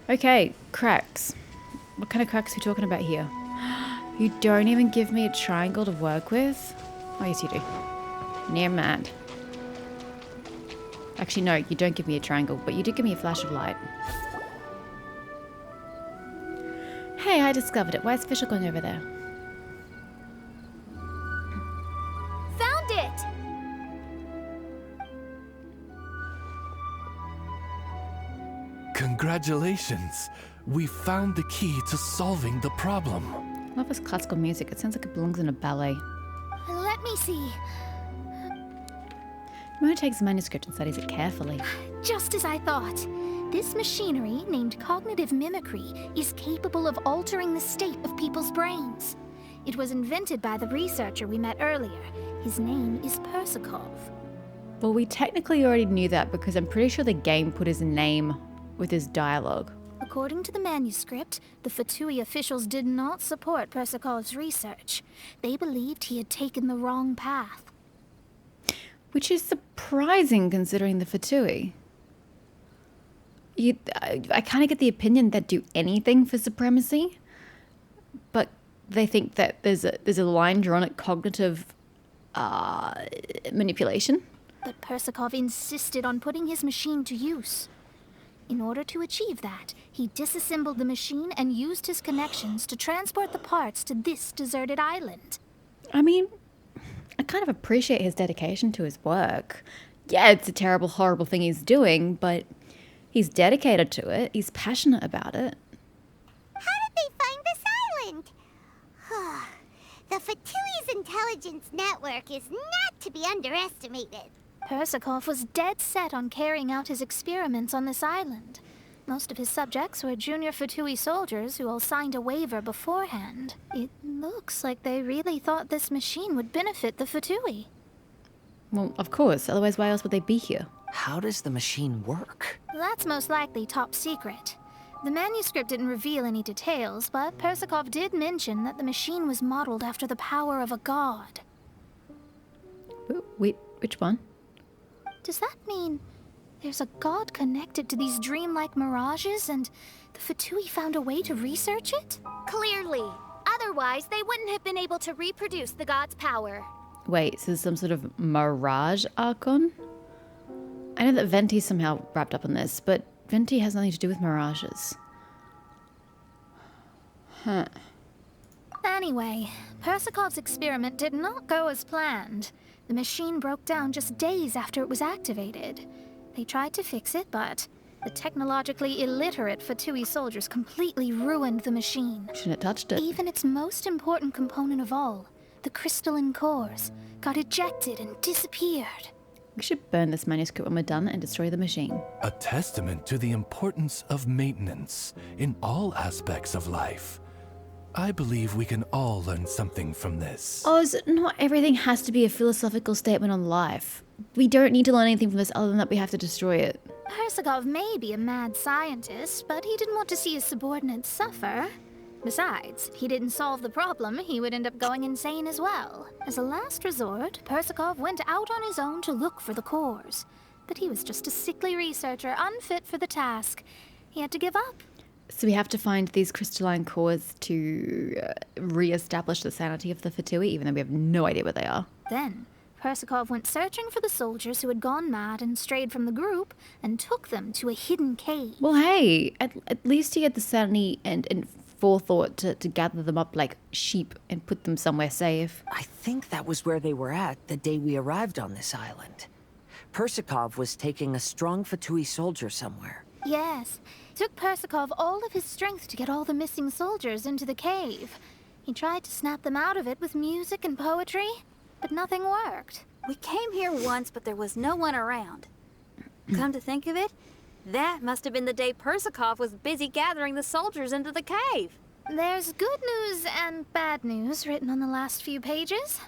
Okay, cracks. What kind of cracks are we talking about here? You don't even give me a triangle to work with? Oh, yes you do. Near mad. Actually, no, you don't give me a triangle, but you did give me a flash of light. Hey, I discovered it. Why is Fisher going over there? Found it! Congratulations! We found the key to solving the problem. I love this classical music. It sounds like it belongs in a ballet. Let me see. Moore takes the manuscript and studies it carefully. Just as I thought. This machinery, named cognitive mimicry, is capable of altering the state of people's brains. It was invented by the researcher we met earlier. His name is Persakov. Well, we technically already knew that because I'm pretty sure the game put his name with his dialogue. According to the manuscript, the Fatui officials did not support Persakov's research. They believed he had taken the wrong path. Which is surprising considering the Fatui. I kind of get the opinion that do anything for supremacy, but they think that there's a line drawn at cognitive manipulation. But Persakov insisted on putting his machine to use. In order to achieve that, he disassembled the machine and used his connections to transport the parts to this deserted island. I mean, I kind of appreciate his dedication to his work. Yeah, it's a terrible, horrible thing he's doing, but he's dedicated to it. He's passionate about it. How did they find this island? The Fatui's intelligence network is not to be underestimated. Persakov was dead set on carrying out his experiments on this island. Most of his subjects were junior Fatui soldiers who all signed a waiver beforehand. It looks like they really thought this machine would benefit the Fatui. Well, of course. Otherwise, why else would they be here? How does the machine work? That's most likely top secret. The manuscript didn't reveal any details, but Persakov did mention that the machine was modeled after the power of a god. Wait, which one? Does that mean there's a god connected to these dreamlike mirages and the Fatui found a way to research it? Clearly. Otherwise, they wouldn't have been able to reproduce the god's power. Wait, so there's some sort of mirage archon? I know that Venti's somehow wrapped up in this, but Venti has nothing to do with mirages. Huh. Anyway, Persakov's experiment did not go as planned. The machine broke down just days after it was activated. They tried to fix it, but the technologically illiterate Fatui soldiers completely ruined the machine. Shouldn't have touched it. Even its most important component of all, the crystalline cores, got ejected and disappeared. We should burn this manuscript when we're done and destroy the machine. A testament to the importance of maintenance in all aspects of life. I believe we can all learn something from this. Oz, not everything has to be a philosophical statement on life. We don't need to learn anything from this other than that we have to destroy it. Persakov may be a mad scientist, but he didn't want to see his subordinates suffer. Besides, if he didn't solve the problem, he would end up going insane as well. As a last resort, Persakov went out on his own to look for the cores. But he was just a sickly researcher, unfit for the task. He had to give up. So we have to find these crystalline cores to re-establish the sanity of the Fatui, even though we have no idea what they are. Then, Persakov went searching for the soldiers who had gone mad and strayed from the group, and took them to a hidden cave. Well, hey, at least he had the sanity and forethought to gather them up like sheep and put them somewhere safe. I think that was where they were at the day we arrived on this island. Persakov was taking a strong Fatui soldier somewhere. Yes, it took Persakov all of his strength to get all the missing soldiers into the cave. He tried to snap them out of it with music and poetry, but nothing worked. We came here once, but there was no one around. Come to think of it, that must have been the day Persakov was busy gathering the soldiers into the cave. There's good news and bad news written on the last few pages.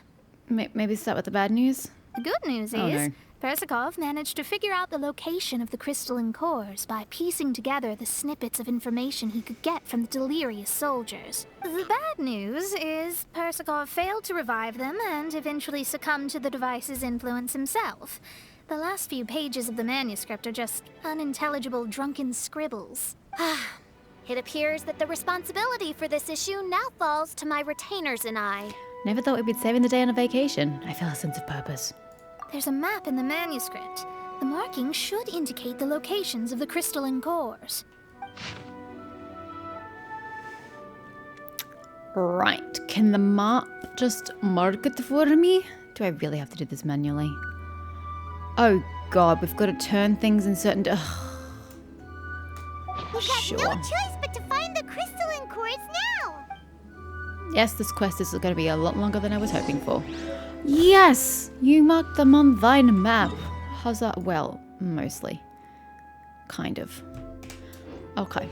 Maybe start with the bad news? The good news Oh, is, no. Persakov managed to figure out the location of the crystalline cores by piecing together the snippets of information he could get from the delirious soldiers. The bad news is Persakov failed to revive them and eventually succumbed to the device's influence himself. The last few pages of the manuscript are just unintelligible drunken scribbles. It appears that the responsibility for this issue now falls to my retainers and I. Never thought we'd be saving the day on a vacation. I feel a sense of purpose. There's a map in the manuscript. The markings should indicate the locations of the crystalline cores. Right. Can the map just mark it for me? Do I really have to do this manually? Oh god, we've got to turn things in certain... We've got Sure. no choice but to find the crystalline cores now. Yes, this quest is going to be a lot longer than I was hoping for. Yes! You marked them on thine map. How's that? Well, mostly. Kind of. Okay.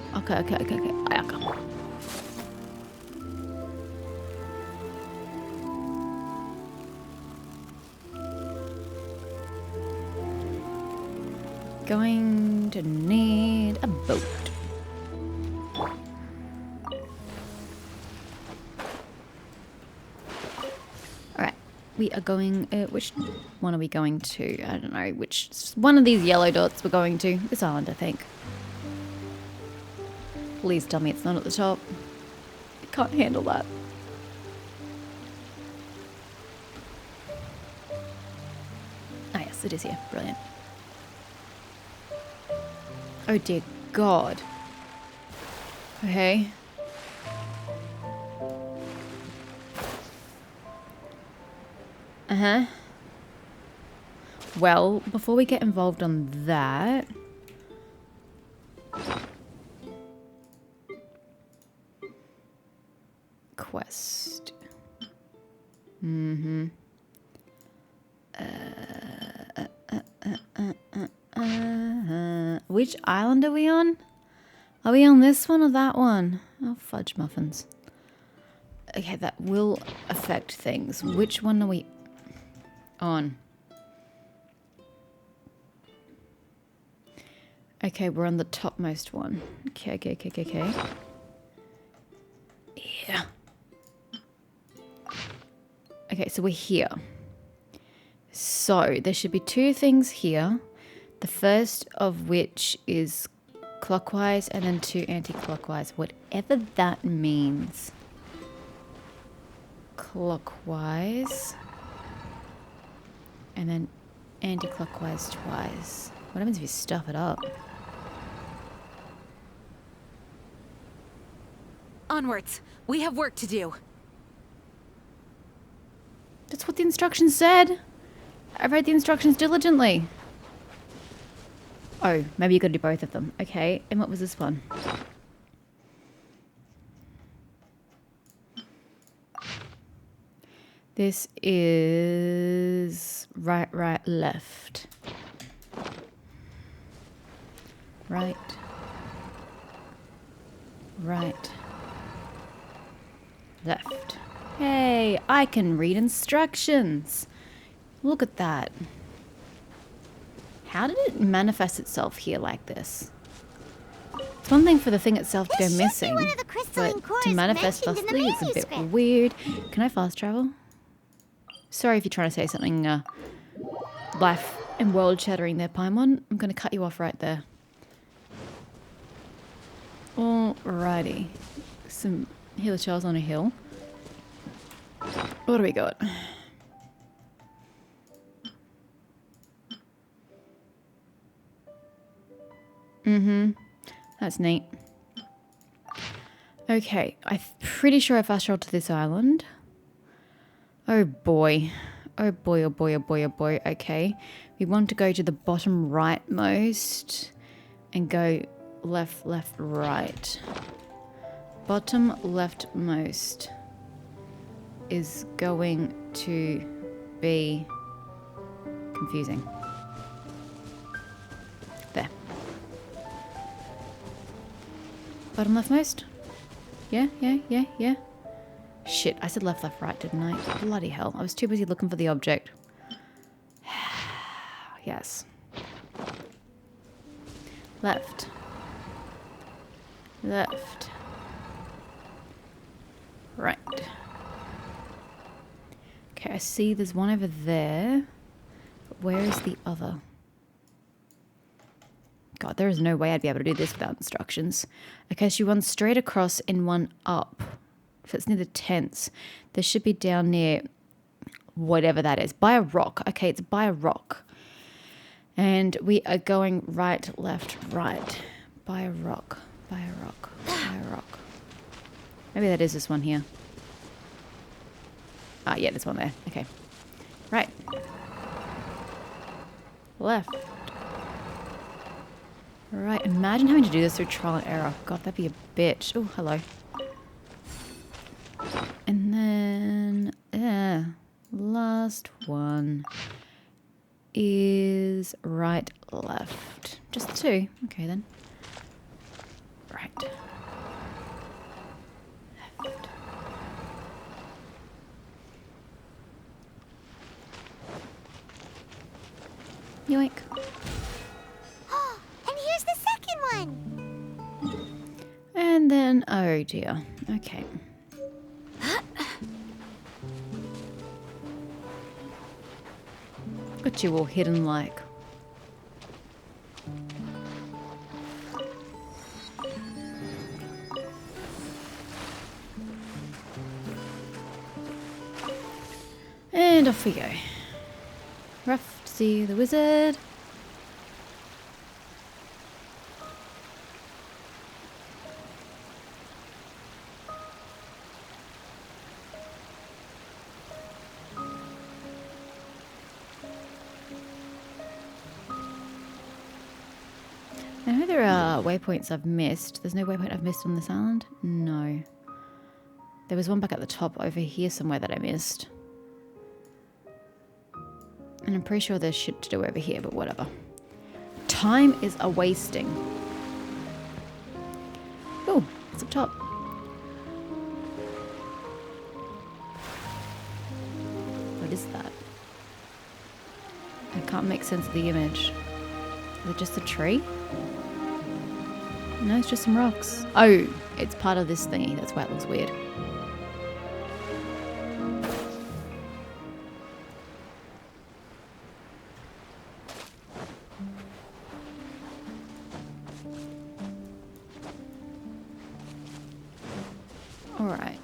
Going to need a boat. Alright, we are going, which one are we going to? I don't know, which one of these yellow dots we're going to. This island, I think. Please tell me it's not at the top. I can't handle that. Ah yes, it is here. Brilliant. Oh dear God. Okay. Uh-huh. Well, before we get involved on that... Quest. Mm-hmm. Which island are we on? Are we on this one or that one? Oh, fudge muffins. Okay, that will affect things. Which one are we on? Okay, we're on the topmost one. Okay. Yeah. Okay, so we're here. So, there should be two things here. The first of which is clockwise and then two anti-clockwise. Whatever that means. Clockwise. And then anti-clockwise twice. What happens if you stuff it up? Onwards. We have work to do. That's what the instructions said. I read the instructions diligently. Oh, maybe you got to do both of them. Okay, and what was this one? This is right, left. Right. Left. Hey, I can read instructions. Look at that. How did it manifest itself here like this? It's one thing for the thing itself to go missing, but to manifest thusly is a bit weird. Can I fast travel? Sorry if you're trying to say something life and world shattering there, Paimon. I'm going to cut you off right there. Alrighty. Some healer shells on a hill. What do we got? That's neat. Okay, I'm pretty sure I fast traveled to this island. Oh boy. Oh boy. Okay. We want to go to the bottom rightmost and go left, right. Bottom leftmost is going to be confusing. There. Bottom leftmost? Yeah. Shit, I said left, right, didn't I? Bloody hell. I was too busy looking for the object. Yes. Left. Right. Okay, I see there's one over there. But where is the other? God, there is no way I'd be able to do this without instructions. Okay, so you run straight across and one up. If it's near the tents, there should be down near whatever that is. By a rock. Okay, it's by a rock. And we are going right, left, right. By a rock. By a rock. By a rock. Maybe that is this one here. Ah, yeah, there's one there. Okay. Right. Left. Right, imagine having to do this through trial and error. God, that'd be a bitch. Oh, hello. And then, last one is right, left. Just the two. Okay, then. Right. Left. Yoink. And here's the second one. And then, oh dear. Okay. Got you all hidden like. And off we go. Rough to see the wizard. I know there are waypoints I've missed. There's no waypoint I've missed on this island? No. There was one back at the top over here somewhere that I missed. And I'm pretty sure there's shit to do over here, but whatever. Time is a wasting. Oh, it's up top. What is that? I can't make sense of the image. Is it just a tree? No, it's just some rocks. Oh, it's part of this thingy. That's why it looks weird. Alright.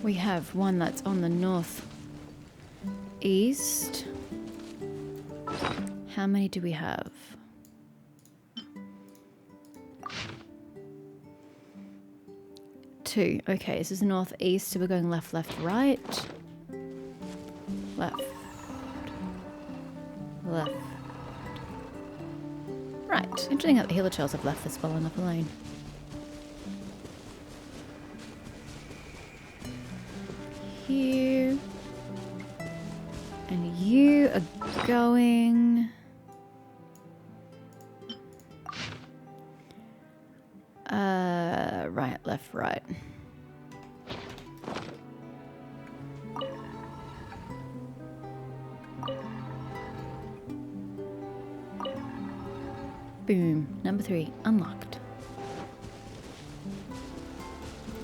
We have one that's on the north east. How many do we have? Two. Okay, this is northeast, so we're going left, left, right. Left. Left. Right. Interesting that the healer trails have left this well enough alone. Here. And you are going... right, left, right. Boom. Number 3, unlocked.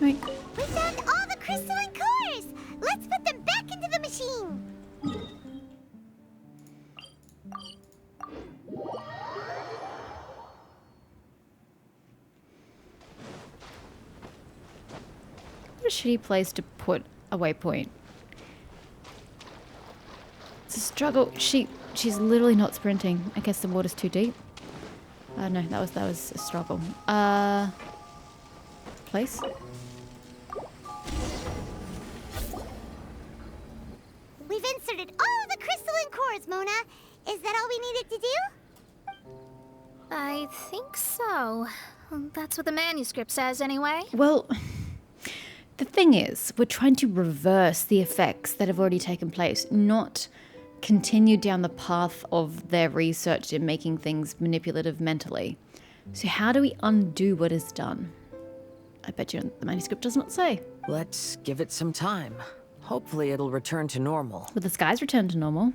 Right. We found all the crystalline cores! Let's put them back into the machine! What a shitty place to put a waypoint. It's a struggle. She's literally not sprinting. I guess the water's too deep. No, that was a struggle. Place? We've inserted all the crystalline cores, Mona. Is that all we needed to do? I think so. That's what the manuscript says anyway. Well, the thing is, we're trying to reverse the effects that have already taken place, not continue down the path of their research in making things manipulative mentally. So how do we undo what is done? I bet you the manuscript does not say. Let's give it some time. Hopefully it'll return to normal. Will the skies return to normal?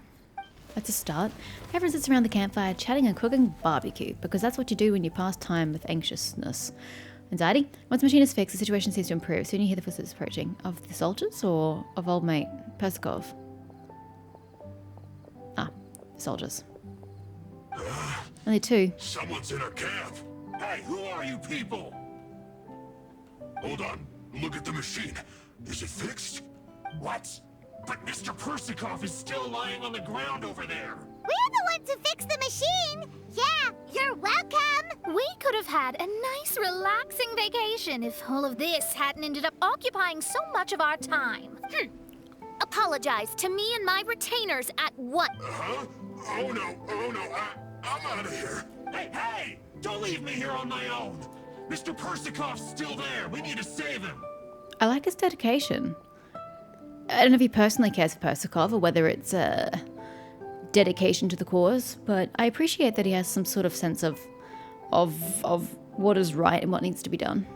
That's a start. Everyone sits around the campfire chatting and cooking barbecue, because that's what you do when you pass time with anxiousness. Anxiety? Once the machine is fixed, the situation seems to improve. Soon you hear the footsteps approaching. Of the soldiers or of old mate Persikov? Ah, soldiers. Only 2. Someone's in our camp. Hey, who are you people? Hold on. Look at the machine. Is it fixed? What? But Mr. Persikov is still lying on the ground over there. We're the ones who fixed the machine. Yeah, you're welcome. We could have had a nice, relaxing vacation if all of this hadn't ended up occupying so much of our time. Apologize to me and my retainers at once. Huh? Oh no, I'm out of here. Hey! Don't leave me here on my own. Mr. Persikov's still there. We need to save him. I like his dedication. I don't know if he personally cares for Persikov or whether it's a dedication to the cause, but I appreciate that he has some sort of sense of what is right and what needs to be done.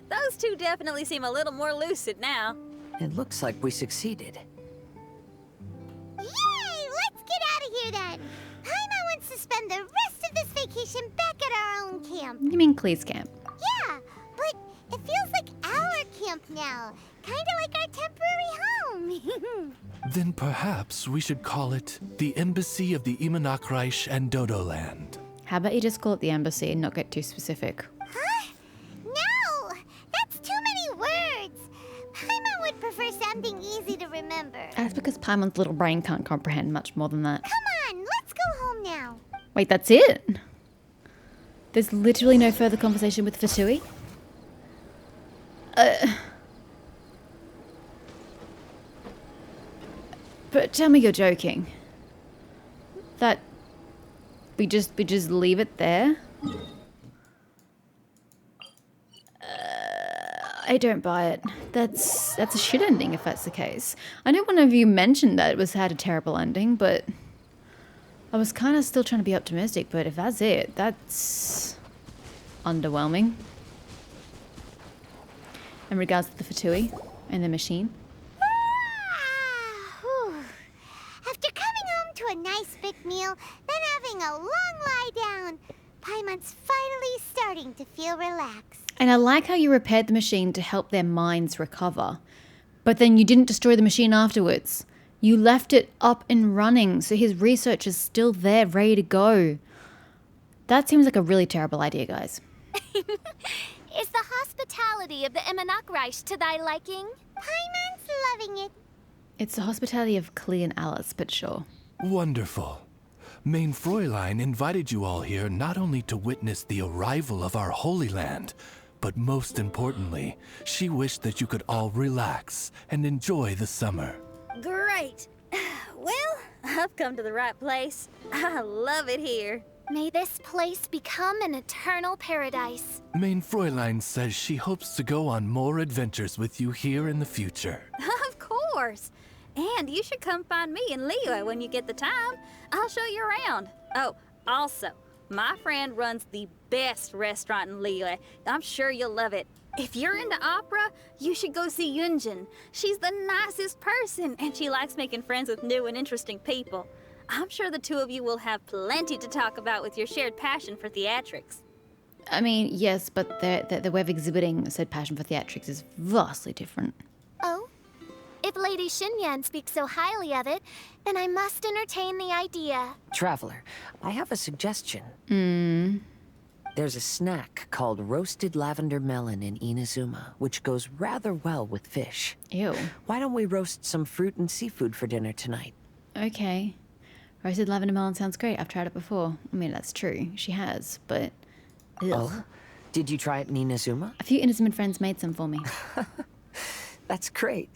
Those two definitely seem a little more lucid now. It looks like we succeeded. Yay! Let's get out of here then. Paimon wants to spend the rest of this vacation back at our own camp. You mean Clee's camp? Yeah, but it feels like our camp now. Kinda like our temporary home. Then perhaps we should call it the Embassy of the Imanakreich and Dodoland. How about you just call it the embassy and not get too specific? Huh? No! That's too many words. Paimon would prefer something easy to remember. That's because Paimon's little brain can't comprehend much more than that. Come on, let's go home now. Wait, that's it? There's literally no further conversation with Fatui? But tell me you're joking. That we just leave it there? I don't buy it. That's a shit ending if that's the case. I know one of you mentioned that it had a terrible ending, but I was kind of still trying to be optimistic, but if that's it, that's underwhelming. In regards to the Fatui and the machine. After coming home to a nice big meal, then having a long lie down, Paimon's finally starting to feel relaxed. And I like how you repaired the machine to help their minds recover. But then you didn't destroy the machine afterwards. You left it up and running, so his research is still there, ready to go. That seems like a really terrible idea, guys. Is the hospitality of the Imanakreich to thy liking? Paimon's loving it. It's the hospitality of Klee and Alice, but sure. Wonderful. Main Fräulein invited you all here not only to witness the arrival of our Holy Land, but most importantly, she wished that you could all relax and enjoy the summer. Great. Well, I've come to the right place. I love it here. May this place become an eternal paradise. Main Fräulein says she hopes to go on more adventures with you here in the future. Of course. And you should come find me and Leo when you get the time. I'll show you around. Oh, also, my friend runs the best restaurant in Leo. I'm sure you'll love it. If you're into opera, you should go see Yunjin. She's the nicest person, and she likes making friends with new and interesting people. I'm sure the two of you will have plenty to talk about with your shared passion for theatrics. I mean, yes, but the way of exhibiting said passion for theatrics is vastly different. Oh? If Lady Xinyan speaks so highly of it, then I must entertain the idea. Traveler, I have a suggestion. There's a snack called roasted lavender melon in Inazuma, which goes rather well with fish. Ew. Why don't we roast some fruit and seafood for dinner tonight? Okay. Roasted lavender melon sounds great. I've tried it before. I mean, that's true. She has, but... Ugh. Oh? Did you try it in Inazuma? A few Inazuma friends made some for me. That's great.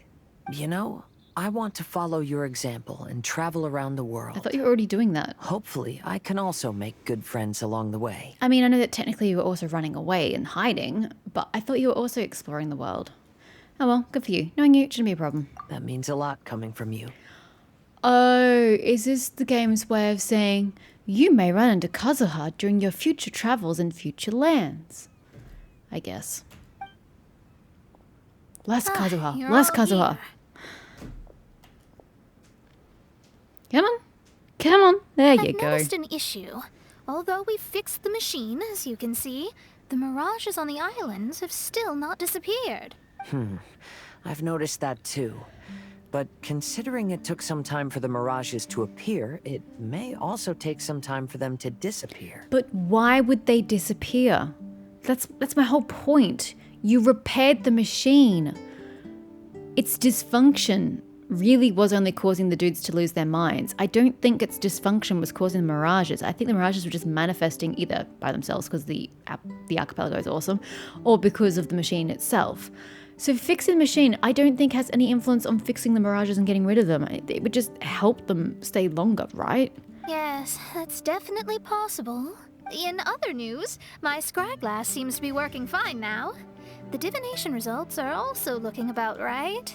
You know, I want to follow your example and travel around the world. I thought you were already doing that. Hopefully, I can also make good friends along the way. I mean, I know that technically you were also running away and hiding, but I thought you were also exploring the world. Oh well, good for you. Knowing you shouldn't be a problem. That means a lot coming from you. Oh, is this the game's way of saying you may run into Kazuha during your future travels in future lands? I guess. Less Kazuha. you're Less all Kazuha. here. Come on. Come on. There you I've go. noticed an issue. Although we fixed the machine, as you can see, the mirages on the islands have still not disappeared. I've noticed that too. but considering it took some time for the mirages to appear, it may also take some time for them to disappear. But why would they disappear? That's my whole point. You repaired the machine. Its dysfunction really was only causing the dudes to lose their minds. I don't think its dysfunction was causing the mirages. I think the mirages were just manifesting either by themselves because the archipelago is awesome, or because of the machine itself. So fixing the machine, I don't think has any influence on fixing the mirages and getting rid of them. It would just help them stay longer, right? Yes, that's definitely possible. In other news, my scry glass seems to be working fine now. The divination results are also looking about right.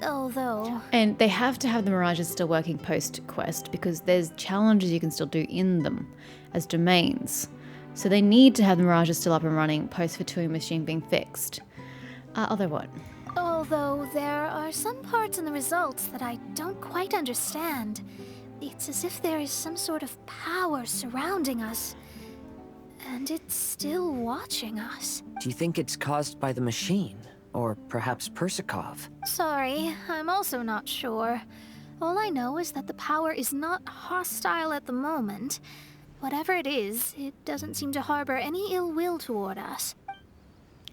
Although... And they have to have the mirages still working post-quest because there's challenges you can still do in them as domains. So they need to have the mirages still up and running post-Fatui machine being fixed. Although what? Although there are some parts in the results that I don't quite understand. It's as if there is some sort of power surrounding us. And it's still watching us. Do you think it's caused by the machine? Or perhaps Persikov? Sorry, I'm also not sure. All I know is that the power is not hostile at the moment. Whatever it is, it doesn't seem to harbor any ill will toward us.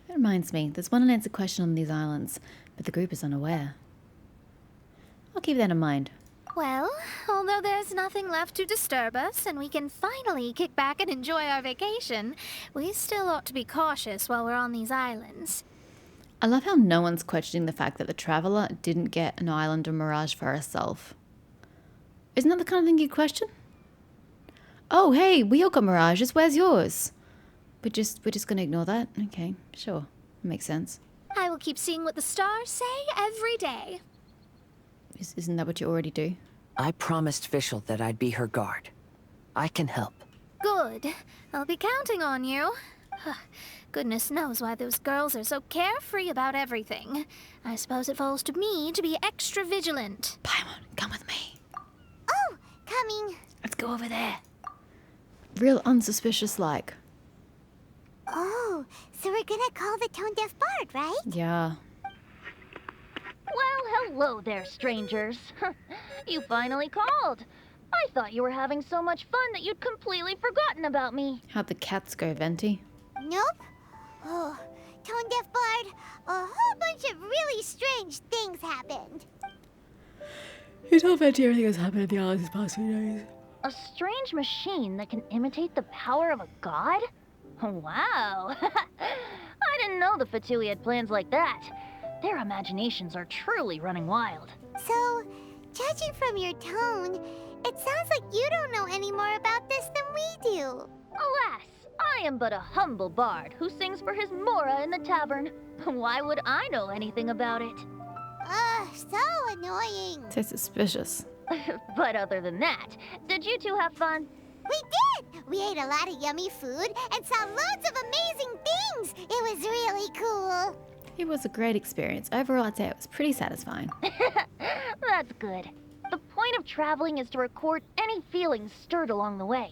That reminds me, there's one unanswered question on these islands, but the group is unaware. I'll keep that in mind. Well, although there's nothing left to disturb us and we can finally kick back and enjoy our vacation, we still ought to be cautious while we're on these islands. I love how no one's questioning the fact that the Traveler didn't get an island or mirage for herself. Isn't that the kind of thing you'd question? Oh, hey, we all got mirages. Where's yours? We're just gonna ignore that? Okay, sure. Makes sense. I will keep seeing what the stars say every day. Isn't that what you already do? I promised Fischl that I'd be her guard. I can help. Good. I'll be counting on you. Goodness knows why those girls are so carefree about everything. I suppose it falls to me to be extra vigilant. Paimon, come with me. Oh, coming. Let's go over there. Real unsuspicious like. Oh, so we're gonna call the tone deaf bard, right? Yeah. Well, hello there, strangers. You finally called. I thought you were having so much fun that you'd completely forgotten about me. How'd the cats go, Venti? Nope. Oh, tone deaf bard, a whole bunch of really strange things happened. You told Venti everything that's happened in the islands these past few days. A strange machine that can imitate the power of a god? Wow. I didn't know the Fatui had plans like that. Their imaginations are truly running wild. So, judging from your tone, it sounds like you don't know any more about this than we do. Alas, I am but a humble bard who sings for his Mora in the tavern. Why would I know anything about it? Ugh, so annoying. So suspicious. But other than that, did you two have fun? We did! We ate a lot of yummy food and saw loads of amazing things. It was really cool. It was a great experience. Overall, I'd say it was pretty satisfying. That's good. The point of traveling is to record any feelings stirred along the way.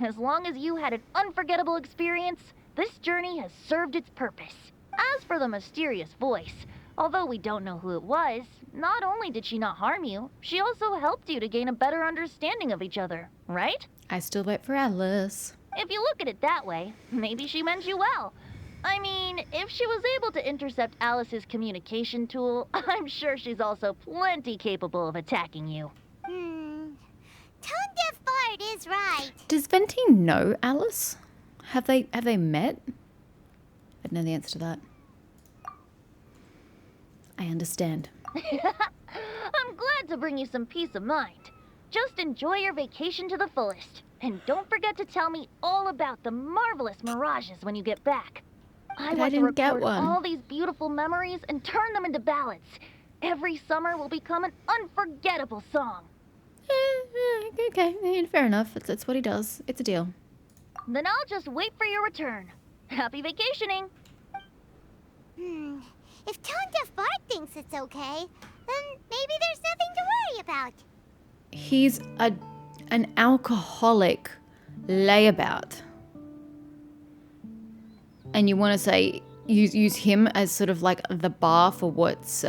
As long as you had an unforgettable experience, this journey has served its purpose. As for the mysterious voice, although we don't know who it was, not only did she not harm you, she also helped you to gain a better understanding of each other, right? I still wait for Alice. If you look at it that way, maybe she meant you well. I mean, if she was able to intercept Alice's communication tool, I'm sure she's also plenty capable of attacking you. Tone deaf bard is right. Does Venti know Alice? Have they met? I don't know the answer to that. I understand. I'm glad to bring you some peace of mind. Just enjoy your vacation to the fullest. And don't forget to tell me all about the marvelous mirages when you get back. I want to record all these beautiful memories and turn them into ballads. Every summer will become an unforgettable song. Okay, fair enough. It's what he does. It's a deal. Then I'll just wait for your return. Happy vacationing! If tone deaf bard thinks it's okay, then maybe there's nothing to worry about. He's an alcoholic layabout. And you want to say, use him as sort of like the bar for what's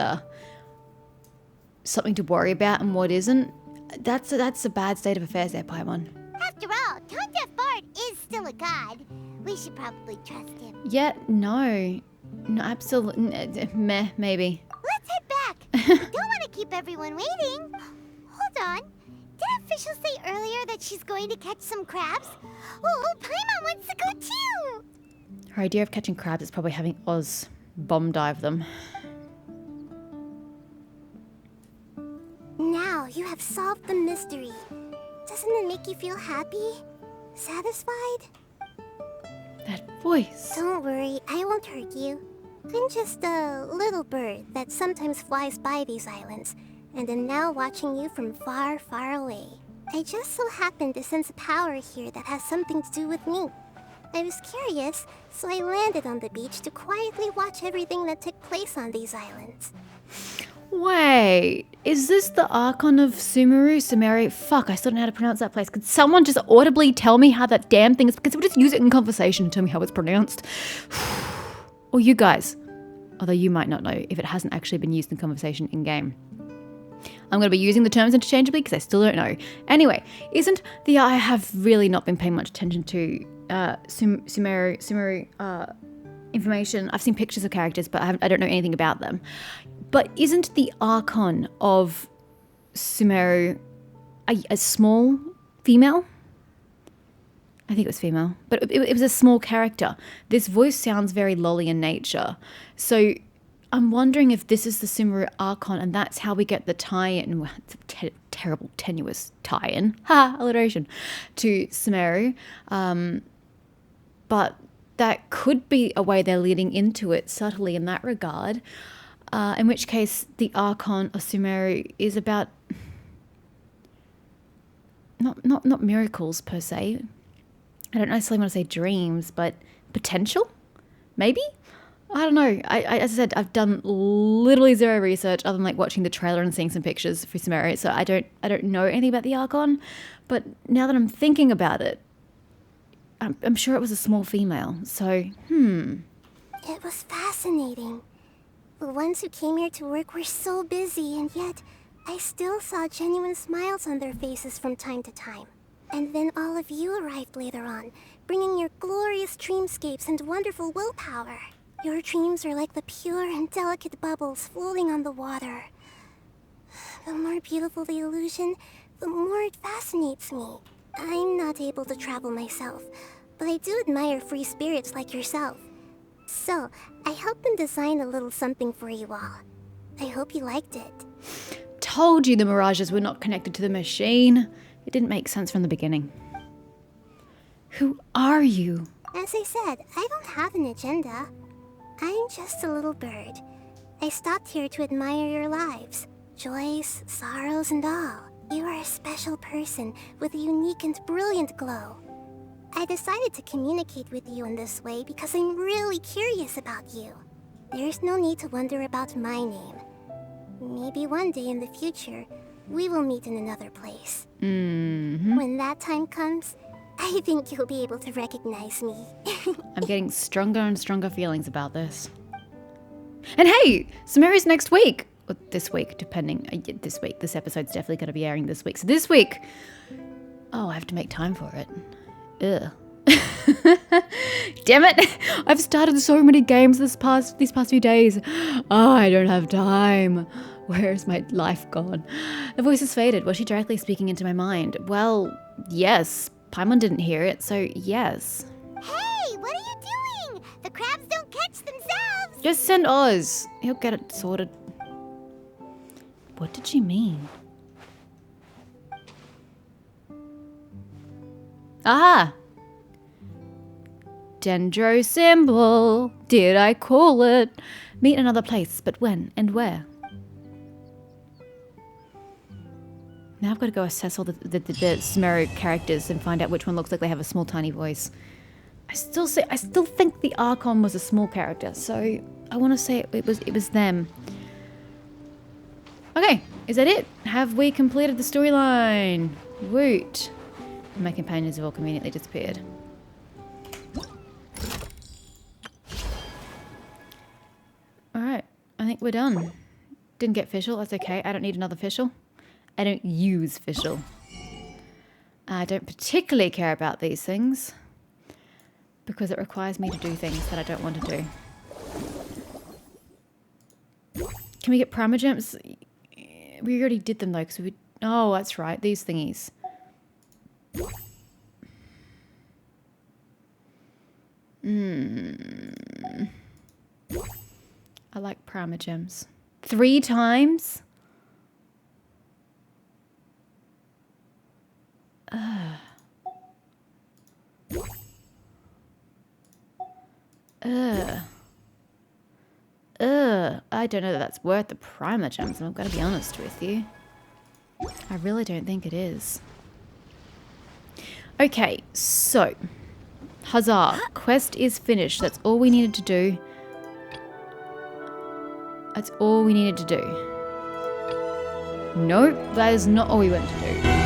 something to worry about and what isn't. That's a bad state of affairs there, Paimon. After all, Tone Deaf Bard is still a god. We should probably trust him. Yeah, no. No, absolutely. Meh, maybe. Let's head back. We don't want to keep everyone waiting. Hold on. Did officials say earlier that she's going to catch some crabs? Oh, Paimon wants to go too. Her idea of catching crabs is probably having Oz bomb dive them. Now you have solved the mystery. Doesn't it make you feel happy? Satisfied? That voice. Don't worry, I won't hurt you. I'm just a little bird that sometimes flies by these islands, and am now watching you from far, far away. I just so happen to sense a power here that has something to do with me. I was curious, so I landed on the beach to quietly watch everything that took place on these islands. Wait, is this the Archon of Sumeru? Fuck, I still don't know how to pronounce that place. Could someone just audibly tell me how that damn thing is? Because we'll just use it in conversation and tell me how it's pronounced. Or you guys, although you might not know if it hasn't actually been used in conversation in-game. I'm going to be using the terms interchangeably because I still don't know. Anyway, I have really not been paying much attention to Sumeru information. I've seen pictures of characters, but I don't know anything about them. But isn't the Archon of Sumeru a small female? I think it was female, but it was a small character. This voice sounds very lolly in nature. So I'm wondering if this is the Sumeru Archon and that's how we get the tie-in, well, terrible, tenuous tie-in, alliteration, to Sumeru. But that could be a way they're leading into it subtly in that regard. In which case, the Archon of Sumeru is about not miracles per se. I don't necessarily want to say dreams, but potential, maybe. I don't know. As I said, I've done literally zero research other than like watching the trailer and seeing some pictures for Sumeru. So I don't know anything about the Archon. But now that I'm thinking about it, I'm sure it was a small female. So It was fascinating. The ones who came here to work were so busy, and yet I still saw genuine smiles on their faces from time to time. And then all of you arrived later on, bringing your glorious dreamscapes and wonderful willpower. Your dreams are like the pure and delicate bubbles floating on the water. The more beautiful the illusion, the more it fascinates me. I'm not able to travel myself, but I do admire free spirits like yourself. So, I helped them design a little something for you all. I hope you liked it. Told you the mirages were not connected to the machine. It didn't make sense from the beginning. Who are you? As I said, I don't have an agenda. I'm just a little bird. I stopped here to admire your lives. Joys, sorrows, and all. You are a special person with a unique and brilliant glow. I decided to communicate with you in this way because I'm really curious about you. There's no need to wonder about my name. Maybe one day in the future, we will meet in another place. When that time comes, I think you'll be able to recognize me. I'm getting stronger and stronger feelings about this. And hey, Sumeru's next week. Or this week, depending. This week. This episode's definitely going to be airing this week. So this week... Oh, I have to make time for it. Ugh. Damn it! I've started so many games these past few days. Oh, I don't have time. Where's my life gone? The voice has faded. Was she directly speaking into my mind? Well, yes. Paimon didn't hear it, so yes. Hey, what are you doing? The crabs don't catch themselves. Just send Oz. He'll get it sorted. What did she mean? Ah! Dendro symbol. Did I call it? Meet another place, but when and where? Now I've got to go assess all the Sumeru characters and find out which one looks like they have a small tiny voice. I still think the Archon was a small character, so I want to say it was them. Okay, is that it? Have we completed the storyline? Woot. My companions have all conveniently disappeared. Alright, I think we're done. Didn't get Fischl. That's okay. I don't need another Fischl. I don't use Fischl. I don't particularly care about these things because it requires me to do things that I don't want to do. Can we get Primogems? We already did them though, because we... Oh, that's right. These thingies. I like Primogems. 3 times? I don't know that that's worth the Primogems, and I've got to be honest with you. I really don't think it is. Okay, so... Huzzah. Quest is finished. That's all we needed to do. That's all we needed to do. Nope, that is not all we went to do.